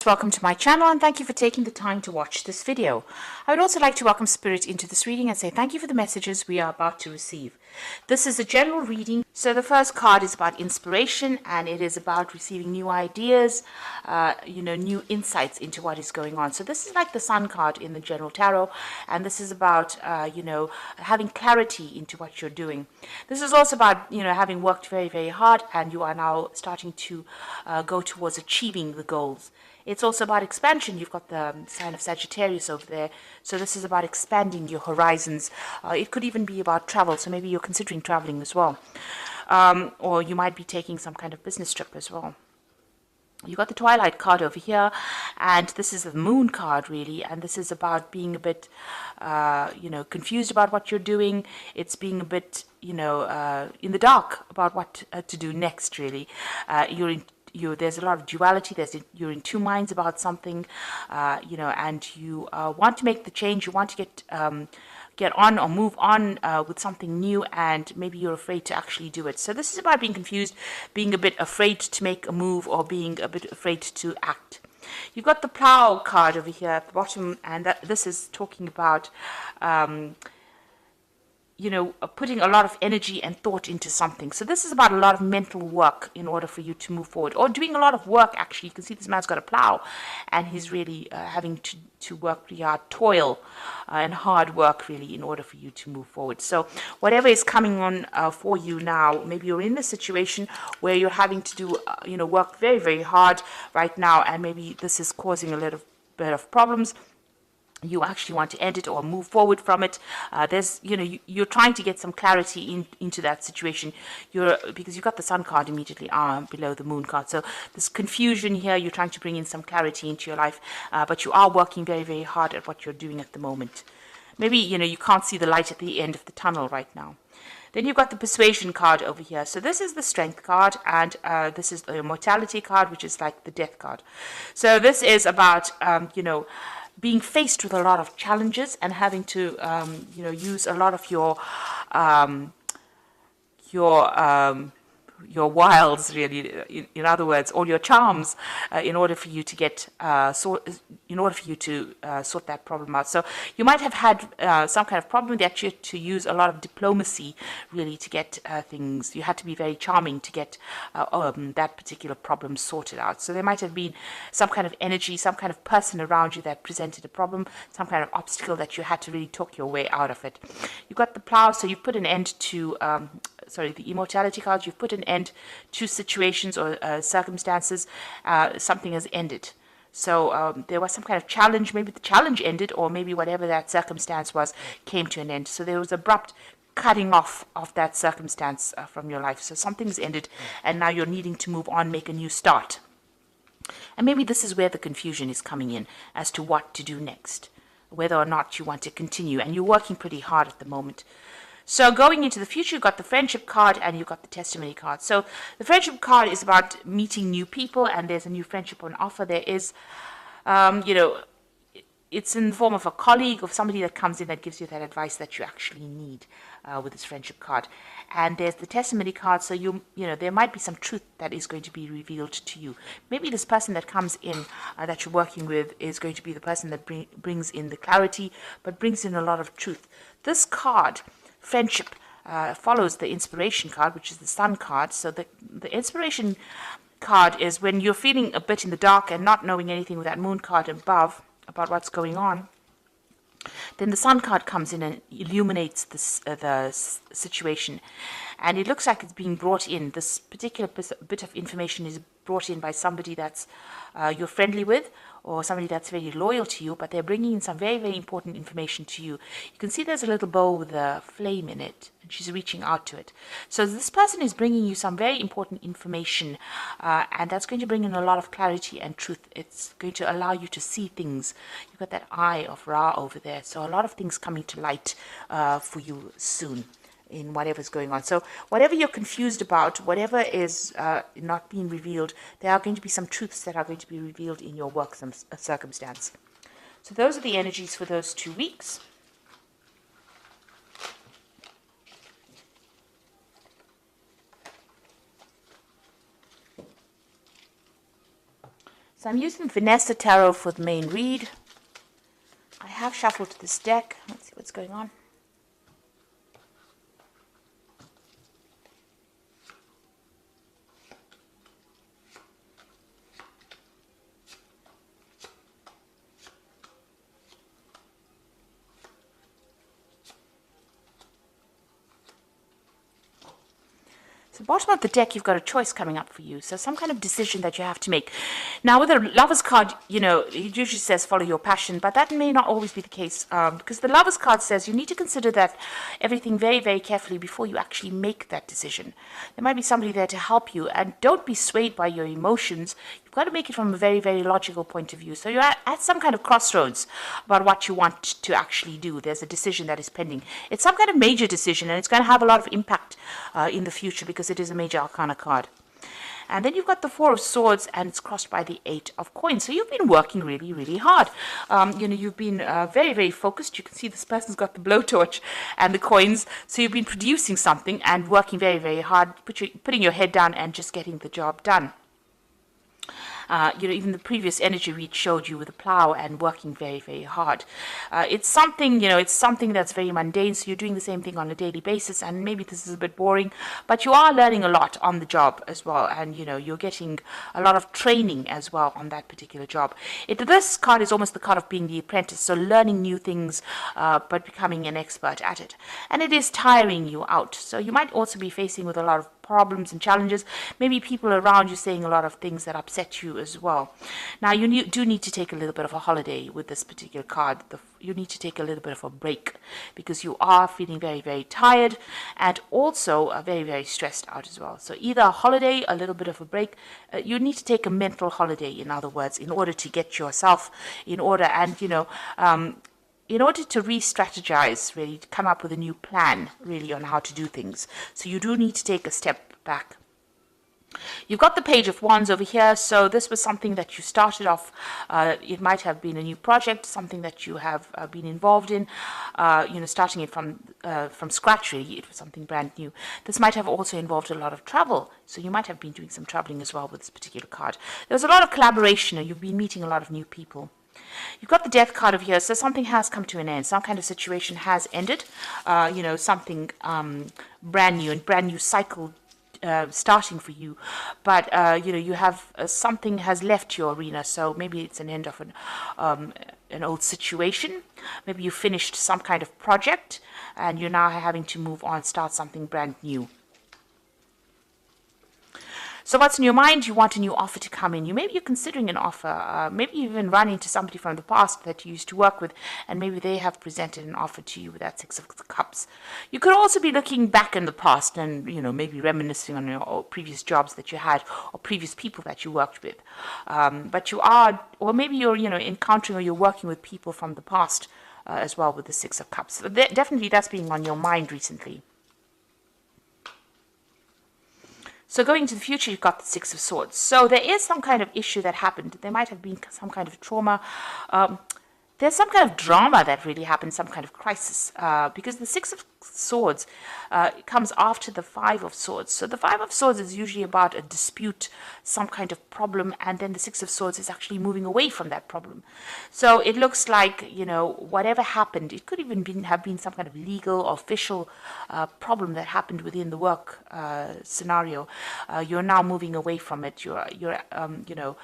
Welcome to my channel and thank you for taking the time to watch this video. I would also like to welcome Spirit into this reading and say thank you for the messages we are about to receive. This is a general reading. So the first card is about inspiration and it is about receiving new ideas, new insights into what is going on. So this is like the Sun card in the general tarot, and this is about, having clarity into what you're doing. This is also about, having worked very, very hard and you are now starting to go towards achieving the goals. It's also about expansion. You've got the sign of Sagittarius over there. So this is about expanding your horizons. It could even be about travel. So maybe you're considering traveling as well. Or you might be taking some kind of business trip as well. You got the Twilight card over here, and this is the Moon card really, and this is about being a bit, confused about what you're doing. It's being a bit, in the dark about what to do next really. There's a lot of duality. You're in two minds about something, and you want to make the change. You want to get on or move on with something new, and maybe you're afraid to actually do it. So this is about being confused, being a bit afraid to make a move, or being a bit afraid to act. You've got the Plow card over here at the bottom, and this is talking about putting a lot of energy and thought into something. So this is about a lot of mental work in order for you to move forward, or doing a lot of work actually. You can see this man's got a plow and he's really having to work pretty hard, toil and hard work really in order for you to move forward. So whatever is coming on for you now, maybe you're in a situation where you're having to do, work very, very hard right now, and maybe this is causing a little bit of problems. You actually want to end it or move forward from it. You're trying to get some clarity into that situation. Because you've got the Sun card immediately below the Moon card. So this confusion here, you're trying to bring in some clarity into your life, but you are working very, very hard at what you're doing at the moment. Maybe, you can't see the light at the end of the tunnel right now. Then you've got the Persuasion card over here. So this is the Strength card, and this is the Mortality card, which is like the Death card. So this is about, being faced with a lot of challenges and having to, use a lot of your wiles, really, in other words, all your charms, in order for you to get sort that problem out. So you might have had some kind of problem that you had to use a lot of diplomacy, really, to get things. You had to be very charming to get that particular problem sorted out. So there might have been some kind of energy, some kind of person around you that presented a problem, some kind of obstacle that you had to really talk your way out of it. You've got the Plow, so you put an end to the Immortality card. You've put an end to situations or circumstances. Something has ended. So there was some kind of challenge. Maybe the challenge ended, or maybe whatever that circumstance was came to an end. So there was abrupt cutting off of that circumstance from your life. So something's ended, and now you're needing to move on, make a new start. And maybe this is where the confusion is coming in as to what to do next, whether or not you want to continue. And you're working pretty hard at the moment. So going into the future, you've got the Friendship card and you've got the Testimony card. So the Friendship card is about meeting new people, and there's a new friendship on offer. There is, it's in the form of a colleague or somebody that comes in that gives you that advice that you actually need with this Friendship card. And there's the Testimony card, so there might be some truth that is going to be revealed to you. Maybe this person that comes in that you're working with is going to be the person that brings in the clarity, but brings in a lot of truth. This card, Friendship, follows the Inspiration card, which is the Sun card. So the Inspiration card is when you're feeling a bit in the dark and not knowing anything with that Moon card above about what's going on. Then the Sun card comes in and illuminates the situation. And it looks like it's being brought in. This particular bit of information is brought in by somebody that's you're friendly with, or somebody that's very loyal to you, but they're bringing in some very, very important information to you. You can see there's a little bowl with a flame in it, and she's reaching out to it. So this person is bringing you some very important information, and that's going to bring in a lot of clarity and truth. It's going to allow you to see things. You've got that Eye of Ra over there, so a lot of things coming to light for you soon in whatever's going on. So whatever you're confused about, whatever is not being revealed, there are going to be some truths that are going to be revealed in your work circumstance. So those are the energies for those 2 weeks. So I'm using Vanessa Tarot for the main read. I have shuffled this deck. Let's see what's going on. So bottom of the deck, you've got a choice coming up for you. So some kind of decision that you have to make. Now, with a Lover's card, you know, it usually says follow your passion, but that may not always be the case because the Lover's card says you need to consider that everything very, very carefully before you actually make that decision. There might be somebody there to help you, and don't be swayed by your emotions. You've got to make it from a very, very logical point of view. So you're at some kind of crossroads about what you want to actually do. There's a decision that is pending. It's some kind of major decision, and it's going to have a lot of impact in the future because it is a major arcana card. And then you've got the Four of Swords, and it's crossed by the Eight of Coins. So you've been working really, really hard. You know, you've been very, very focused. You can see this person's got the blowtorch and the coins. So you've been producing something and working very, very hard, putting your head down and just getting the job done. You know, even the previous energy read showed you with a plow and working very, very hard. It's something, you know, it's something that's very mundane, so you're doing the same thing on a daily basis, and maybe this is a bit boring, but you are learning a lot on the job as well, and, you know, you're getting a lot of training as well on that particular job. This card is almost the card of being the apprentice, so learning new things, but becoming an expert at it. And it is tiring you out, so you might also be facing with a lot of problems and challenges, maybe people around you saying a lot of things that upset you as well. Now, you do need to take a little bit of a holiday with this particular card. You need to take a little bit of a break because you are feeling very, very tired and also very, very stressed out as well. So either a holiday, a little bit of a break. You need to take a mental holiday, in other words, in order to get yourself in order and, you know, in order to re-strategize, really, to come up with a new plan, really, on how to do things. So you do need to take a step back. You've got the Page of Wands over here, so this was something that you started off, it might have been a new project, something that you have been involved in, you know, starting it from scratch, really. It was something brand new. This might have also involved a lot of travel, so you might have been doing some traveling as well with this particular card. There was a lot of collaboration, and you've been meeting a lot of new people. You've got the Death card over here, so something has come to an end. Some kind of situation has ended. You know, something brand new and brand new cycle starting for you. But, you know, you have something has left your arena, so maybe it's an end of an old situation. Maybe you finished some kind of project and you're now having to move on, start something brand new. So what's in your mind? You want a new offer to come in. Maybe you're considering an offer. Maybe you even run into somebody from the past that you used to work with, and maybe they have presented an offer to you with that Six of Cups. You could also be looking back in the past and, you know, maybe reminiscing on your previous jobs that you had or previous people that you worked with. But you are, or maybe you're, you know, encountering or you're working with people from the past as well with the Six of Cups. So definitely that's being on your mind recently. So going into the future, you've got the Six of Swords. So there is some kind of issue that happened. There might have been some kind of trauma. There's some kind of drama that really happened, some kind of crisis, because the Six of Swords comes after the Five of Swords. So the Five of Swords is usually about a dispute, some kind of problem, and then the Six of Swords is actually moving away from that problem. So it looks like, you know, whatever happened, it could even have been some kind of legal or official problem that happened within the work scenario. You're now moving away from it. You know,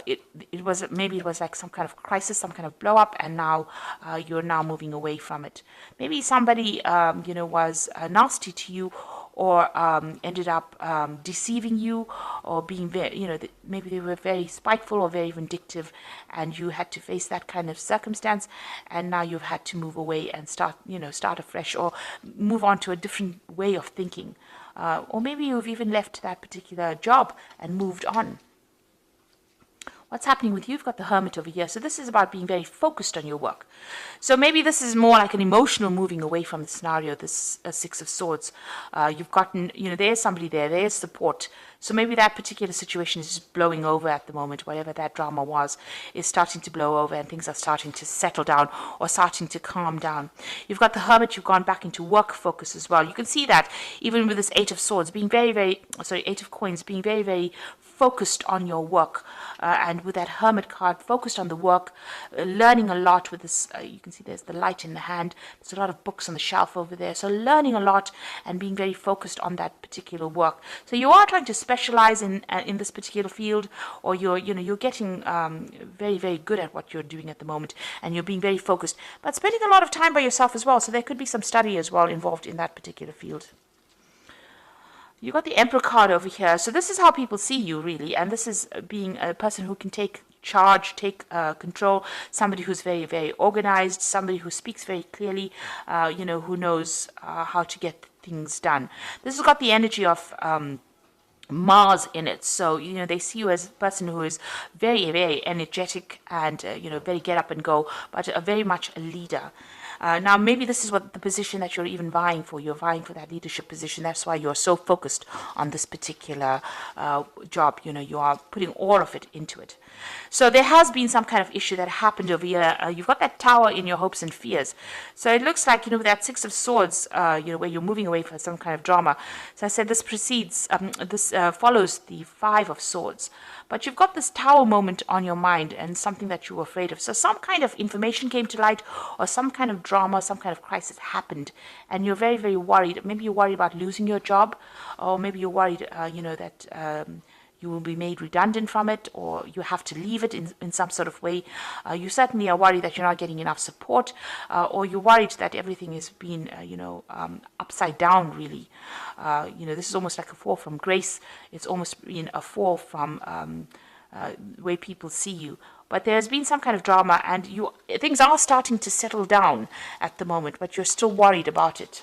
it was like some kind of crisis, some kind of blow up, and now you're now moving away from it. Maybe somebody you know, was nasty to you, or ended up deceiving you, or being very, you know, maybe they were very spiteful or very vindictive, and you had to face that kind of circumstance, and now you've had to move away and start afresh, or move on to a different way of thinking, or maybe you've even left that particular job and moved on. What's happening with you? You've got the Hermit over here. So this is about being very focused on your work. So maybe this is more like an emotional moving away from the scenario, this Six of Swords. You've gotten, you know, there's somebody there, there's support. So maybe that particular situation is just blowing over at the moment. Whatever that drama was is starting to blow over, and things are starting to settle down or starting to calm down. You've got the Hermit. You've gone back into work focus as well. You can see that even with this Eight of Swords being Eight of Coins being very, very focused on your work, and with that Hermit card focused on the work, learning a lot with this. You can see there's the light in the hand. There's a lot of books on the shelf over there, so learning a lot and being very focused on that particular work. So you are trying to specialize in this particular field, or you're getting very, very good at what you're doing at the moment, and you're being very focused, but spending a lot of time by yourself as well. So there could be some study as well involved in that particular field. You got the Emperor card over here. So this is how people see you, really. And this is being a person who can take charge, take control, somebody who's very, very organized, somebody who speaks very clearly, who knows how to get things done. This has got the energy of Mars in it. So, they see you as a person who is very, very energetic and, very get up and go, but very much a leader. Now, maybe this is what the position that you're even vying for. You're vying for that leadership position. That's why you're so focused on this particular job. You are putting all of it into it. So there has been some kind of issue that happened over here. You've got that Tower in your hopes and fears. So it looks like, that Six of Swords, where you're moving away from some kind of drama. So I said this follows the Five of Swords. But you've got this Tower moment on your mind and something that you were afraid of. So some kind of information came to light, or some kind of drama, some kind of crisis happened, and you're very, very worried. Maybe you're worried about losing your job, or maybe you're worried, that you will be made redundant from it, or you have to leave it in some sort of way. You certainly are worried that you're not getting enough support, or you're worried that everything is being, upside down, really. This is almost like a fall from grace. It's almost been a fall from the way people see you. But there's been some kind of drama, and things are starting to settle down at the moment, but you're still worried about it.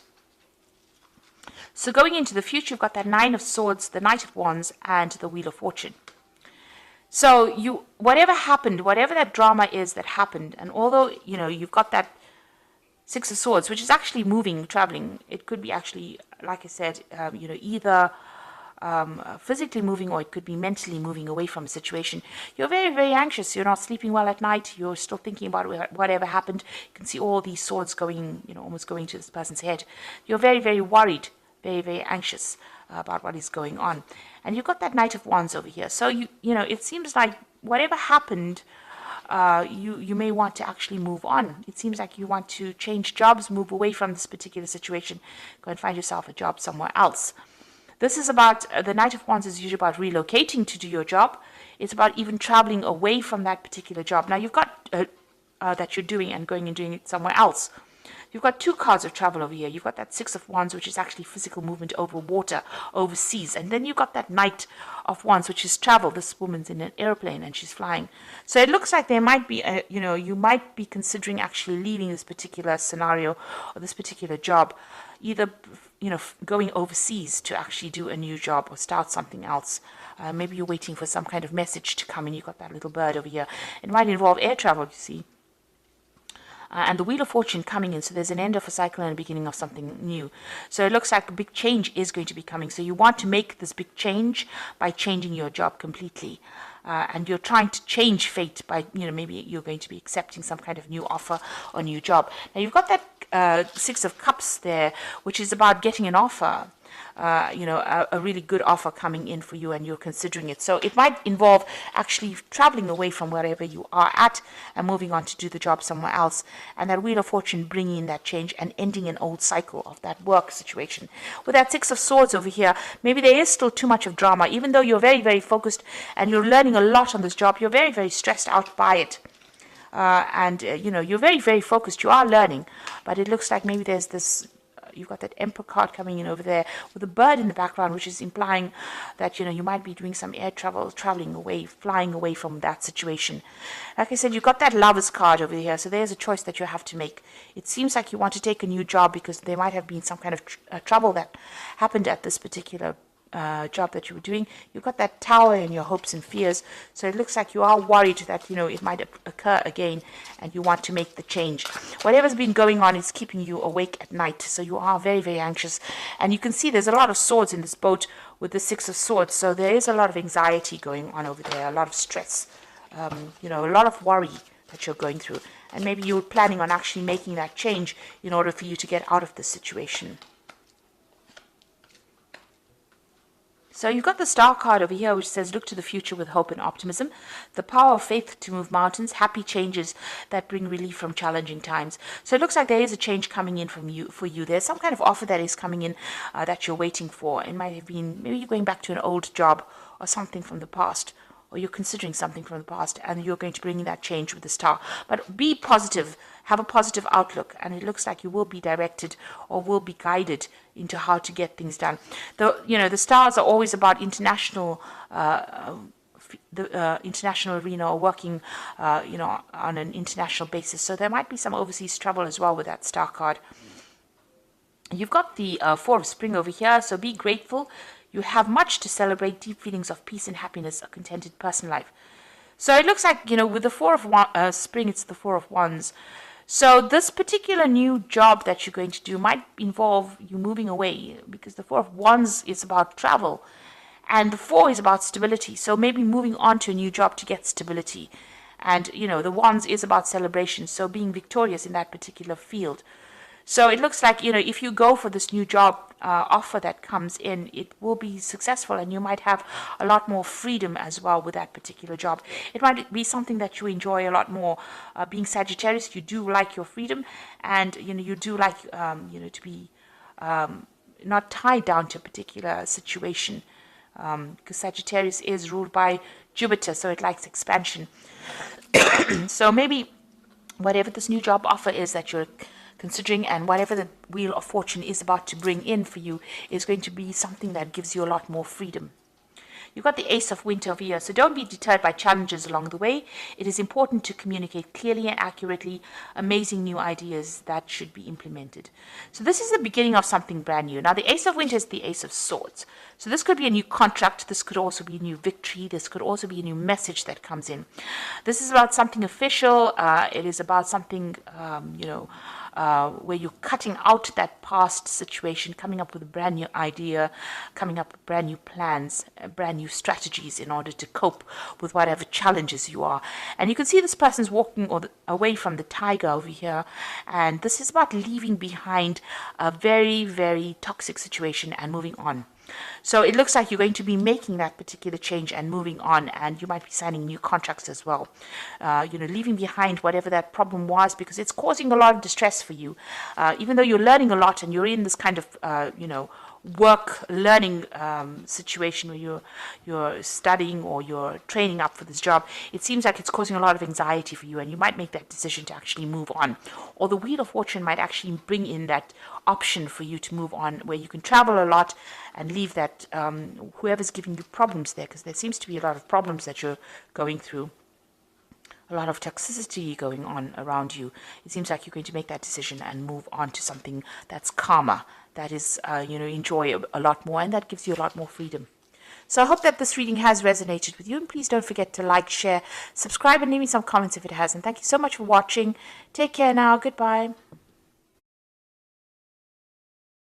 So going into the future, you've got that Nine of Swords, the Knight of Wands, and the Wheel of Fortune. So whatever happened, whatever that drama is that happened, and although, you've got that Six of Swords, which is actually moving, traveling, it could be actually, like I said, either physically moving, or it could be mentally moving away from a situation. You're very, very anxious. You're not sleeping well at night. You're still thinking about whatever happened. You can see all these swords going, almost going to this person's head. You're very, very worried, very, very anxious about what is going on. And you've got that Knight of Wands over here. So, it seems like whatever happened, you may want to actually move on. It seems like you want to change jobs, move away from this particular situation, go and find yourself a job somewhere else. This is about, the Knight of Wands is usually about relocating to do your job. It's about even traveling away from that particular job. Now, you've got that you're doing and going and doing it somewhere else. You've got two cards of travel over here. You've got that Six of Wands, which is actually physical movement over water, overseas. And then you've got that Knight of Wands, which is travel. This woman's in an airplane and she's flying. So it looks like there might be, you might be considering actually leaving this particular scenario or this particular job, either, going overseas to actually do a new job or start something else. Maybe you're waiting for some kind of message to come in. You've got that little bird over here. It might involve air travel, you see. And the Wheel of Fortune coming in, so there's an end of a cycle and a beginning of something new. So it looks like a big change is going to be coming. So you want to make this big change by changing your job completely. And you're trying to change fate by, maybe you're going to be accepting some kind of new offer or new job. Now, you've got that Six of Cups there, which is about getting an offer. A really good offer coming in for you, and you're considering it. So it might involve actually traveling away from wherever you are at and moving on to do the job somewhere else. And that Wheel of Fortune bringing in that change and ending an old cycle of that work situation. With that Six of Swords over here, maybe there is still too much of drama. Even though you're very, very focused and you're learning a lot on this job, you're very, very stressed out by it. You're very, very focused. You are learning, but it looks like maybe there's this. You've got that Emperor card coming in over there with a bird in the background, which is implying that, you might be doing some air travel, traveling away, flying away from that situation. Like I said, you've got that Lovers card over here, so there's a choice that you have to make. It seems like you want to take a new job because there might have been some kind of trouble that happened at this particular job that you were doing. You've got that Tower in your hopes and fears, so it looks like you are worried that it might occur again, and you want to make the change. Whatever's been going on is keeping you awake at night, so you are very, very anxious. And you can see there's a lot of swords in this boat with the Six of Swords. So there is a lot of anxiety going on over there, a lot of stress, you know, a lot of worry that you're going through. And maybe you're planning on actually making that change in order for you to get out of this situation. So you've got the Star card over here, which says, look to the future with hope and optimism. The power of faith to move mountains, happy changes that bring relief from challenging times. So it looks like there is a change coming in for you. There's some kind of offer that is coming in that you're waiting for. It might have been, maybe you're going back to an old job or something from the past, or you're considering something from the past, and you're going to bring in that change with the Star. But be positive, have a positive outlook, and it looks like you will be directed or will be guided into how to get things done. The stars are always about international, the international arena, or working, on an international basis. So there might be some overseas travel as well with that Star card. You've got the Four of Spring over here, so be grateful. You have much to celebrate, deep feelings of peace and happiness, a contented personal life. So it looks like, with the Four of Spring, it's the Four of Wands. So this particular new job that you're going to do might involve you moving away, because the Four of Wands is about travel and the Four is about stability. So maybe moving on to a new job to get stability. And, the Wands is about celebration, so being victorious in that particular field. So it looks like, if you go for this new job offer that comes in, it will be successful, and you might have a lot more freedom as well with that particular job. It might be something that you enjoy a lot more. Being Sagittarius, you do like your freedom, and, you do like, to be not tied down to a particular situation, because Sagittarius is ruled by Jupiter, so it likes expansion. So maybe whatever this new job offer is that you're considering, and whatever the Wheel of Fortune is about to bring in for you, is going to be something that gives you a lot more freedom. You've got the Ace of Winter over here, so don't be deterred by challenges along the way. It is important to communicate clearly and accurately amazing new ideas that should be implemented. So this is the beginning of something brand new. Now the Ace of Winter is the Ace of Swords. So this could be a new contract, this could also be a new victory, this could also be a new message that comes in. This is about something official, it is about something, where you're cutting out that past situation, coming up with a brand new idea, coming up with brand new plans, brand new strategies in order to cope with whatever challenges you are. And you can see this person's walking away from the tiger over here, and this is about leaving behind a very, very toxic situation and moving on. So it looks like you're going to be making that particular change and moving on, and you might be signing new contracts as well. Leaving behind whatever that problem was, because it's causing a lot of distress for you. Even though you're learning a lot and you're in this kind of, work learning situation where you're studying or you're training up for this job, it seems like it's causing a lot of anxiety for you, and you might make that decision to actually move on. Or the Wheel of Fortune might actually bring in that option for you to move on, where you can travel a lot and leave that whoever's giving you problems there, because there seems to be a lot of problems that you're going through, a lot of toxicity going on around you. It seems like you're going to make that decision and move on to something that's calmer, that is, enjoy a lot more, and that gives you a lot more freedom. So I hope that this reading has resonated with you, and please don't forget to like, share, subscribe, and leave me some comments if it has. And thank you so much for watching. Take care now. Goodbye.